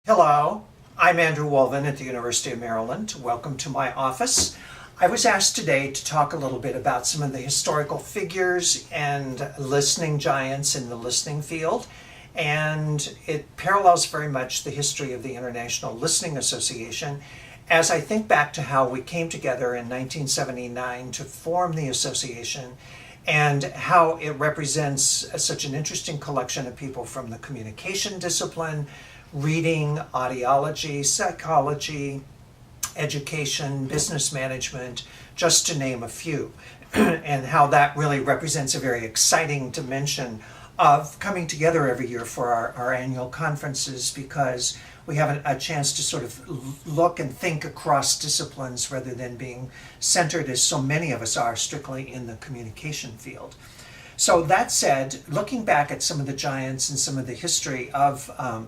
Hello, I'm Andrew Wolvin at the University of Maryland. Welcome to my office. I was asked today to talk a little bit about some of the historical figures and listening giants in the listening field, and it parallels very much the history of the International Listening Association as I think back to how we came together in 1979 to form the association and how it represents such an interesting collection of people from the communication discipline, reading, audiology, psychology, education, business management, just to name a few, and how that really represents a very exciting dimension of coming together every year for our annual conferences, because we have a chance to sort of look and think across disciplines rather than being centered, as so many of us are, strictly in the communication field. So that said, looking back at some of the giants and some of the history of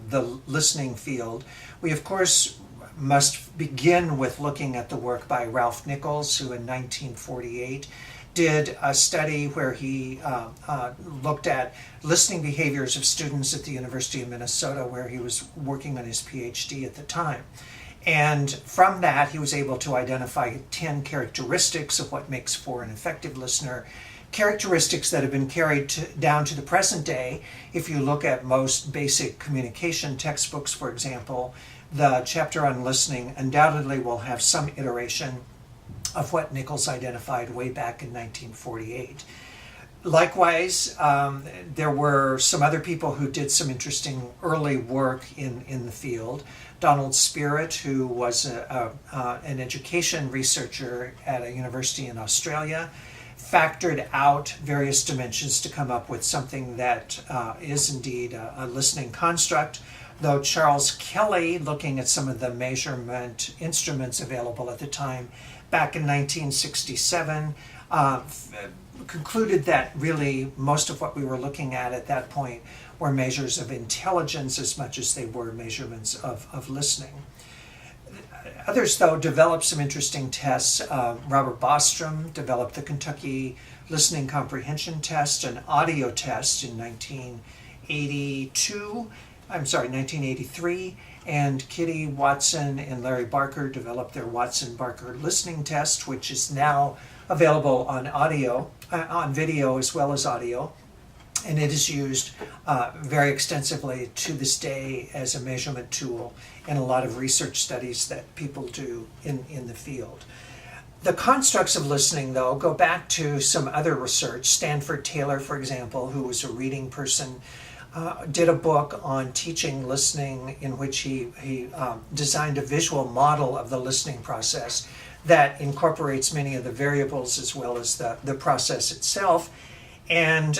the listening field, we of course must begin with looking at the work by Ralph Nichols, who in 1948 did a study where he looked at listening behaviors of students at the University of Minnesota, where he was working on his PhD at the time. And from that, he was able to identify 10 characteristics of what makes for an effective listener, characteristics that have been carried down to the present day. If you look at most basic communication textbooks, for example, the chapter on listening undoubtedly will have some iteration of what Nichols identified way back in 1948. Likewise, there were some other people who did some interesting early work in the field. Donald Spirit, who was an education researcher at a university in Australia, factored out various dimensions to come up with something that is indeed a listening construct, though Charles Kelly, looking at some of the measurement instruments available at the time back in 1967, concluded that really most of what we were looking at that point were measures of intelligence as much as they were measurements of listening. Others, though, developed some interesting tests. Robert Bostrom developed the Kentucky Listening Comprehension Test, an audio test in 1983, and Kitty Watson and Larry Barker developed their Watson-Barker listening test, which is now available on video as well as audio. And it is used very extensively to this day as a measurement tool in a lot of research studies that people do in the field. The constructs of listening, though, go back to some other research. Stanford Taylor, for example, who was a reading person, did a book on teaching listening in which he designed a visual model of the listening process that incorporates many of the variables as well as the process itself. And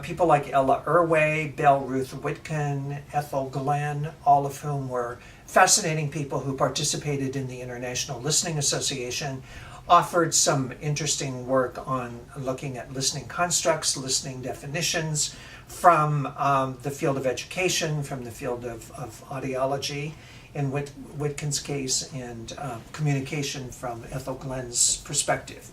people like Ella Irway, Belle Ruth Whitkin, Ethel Glenn, all of whom were fascinating people who participated in the International Listening Association, offered some interesting work on looking at listening constructs, listening definitions from the field of education, from the field of audiology in Whitkin's case, and communication from Ethel Glenn's perspective.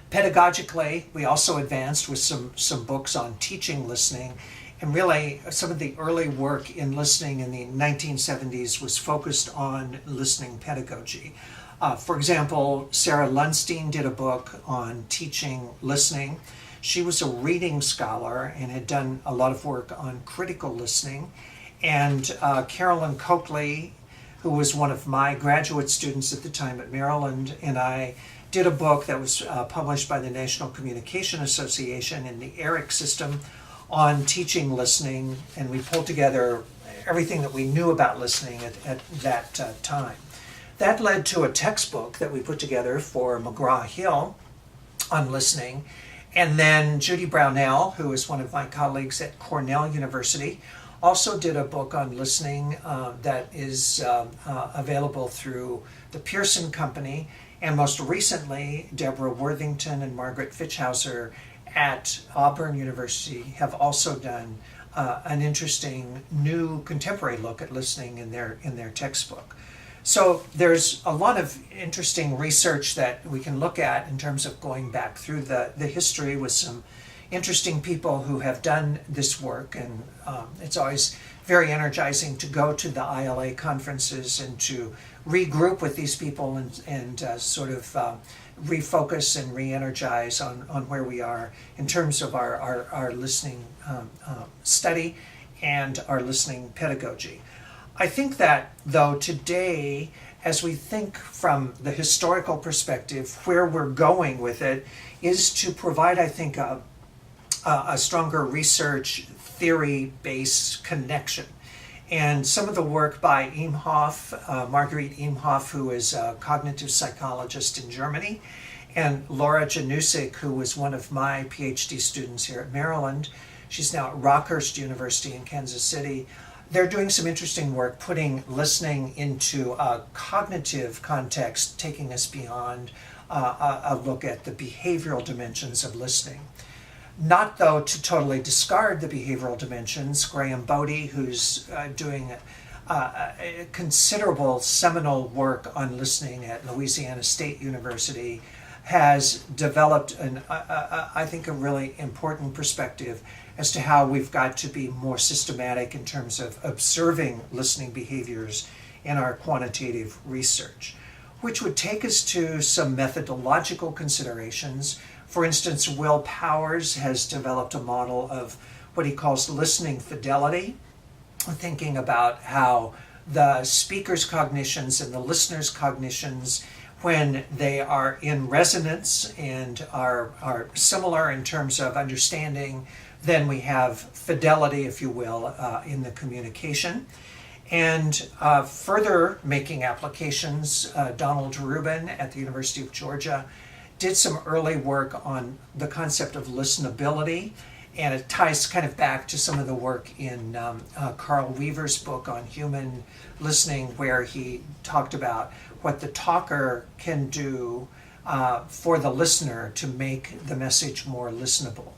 Pedagogically, we also advanced with some books on teaching listening, and really some of the early work in listening in the 1970s was focused on listening pedagogy. For example, Sarah Lundstein did a book on teaching listening. She was a reading scholar and had done a lot of work on critical listening. And Carolyn Coakley, who was one of my graduate students at the time at Maryland, and I did a book that was published by the National Communication Association in the ERIC system on teaching listening, and we pulled together everything that we knew about listening at that time. That led to a textbook that we put together for McGraw-Hill on listening, and then Judy Brownell, who is one of my colleagues at Cornell University, also did a book on listening that is available through the Pearson Company. And most recently, Deborah Worthington and Margaret Fitchhauser at Auburn University have also done an interesting new contemporary look at listening in their textbook. So there's a lot of interesting research that we can look at in terms of going back through the history with some interesting people who have done this work, and it's always very energizing to go to the ILA conferences and to regroup with these people and sort of refocus and re-energize on where we are in terms of our listening study and our listening pedagogy. I think that, though, today, as we think from the historical perspective, where we're going with it is to provide, I think, a stronger research theory-based connection. And some of the work by Imhoff, Marguerite Imhoff, who is a cognitive psychologist in Germany, and Laura Janusik, who was one of my PhD students here at Maryland. She's now at Rockhurst University in Kansas City. They're doing some interesting work putting listening into a cognitive context, taking us beyond a look at the behavioral dimensions of listening. Not, though, to totally discard the behavioral dimensions. Graham Bodie, who's doing considerable seminal work on listening at Louisiana State University, has developed, I think, a really important perspective as to how we've got to be more systematic in terms of observing listening behaviors in our quantitative research, which would take us to some methodological considerations. For instance, Will Powers has developed a model of what he calls listening fidelity, thinking about how the speaker's cognitions and the listener's cognitions, when they are in resonance and are similar in terms of understanding, then we have fidelity, if you will, in the communication. And further making applications, Donald Rubin at the University of Georgia did some early work on the concept of listenability, and it ties kind of back to some of the work in Carl Weaver's book on human listening, where he talked about what the talker can do for the listener to make the message more listenable.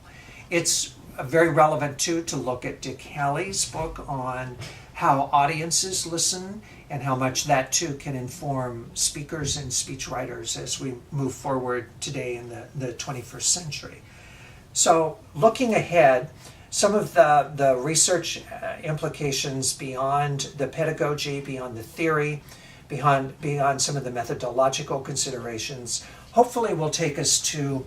It's very relevant too to look at Dick Halley's book on how audiences listen and how much that too can inform speakers and speechwriters as we move forward today in the 21st century. So looking ahead, some of the research implications beyond the pedagogy, beyond the theory, beyond some of the methodological considerations, hopefully will take us to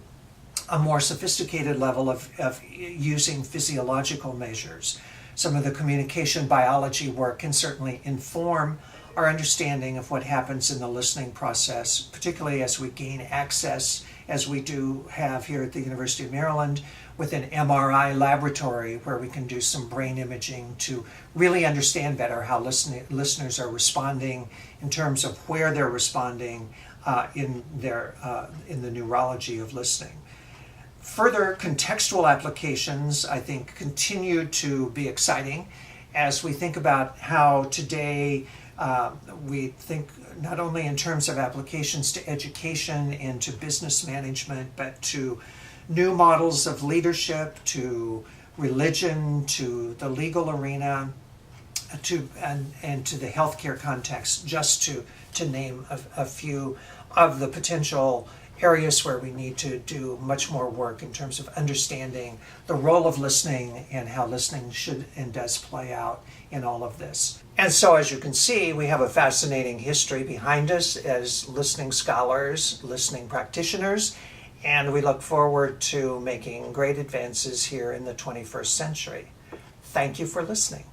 a more sophisticated level of using physiological measures. Some of the communication biology work can certainly inform our understanding of what happens in the listening process, particularly as we gain access, as we do have here at the University of Maryland, with an MRI laboratory where we can do some brain imaging to really understand better how listeners are responding in terms of where they're responding in the neurology of listening. Further contextual applications, I think, continue to be exciting as we think about how today we think not only in terms of applications to education and to business management, but to new models of leadership, to religion, to the legal arena, and to the healthcare context, just to name a few of the potential areas where we need to do much more work in terms of understanding the role of listening and how listening should and does play out in all of this. And so, as you can see, we have a fascinating history behind us as listening scholars, listening practitioners, and we look forward to making great advances here in the 21st century. Thank you for listening.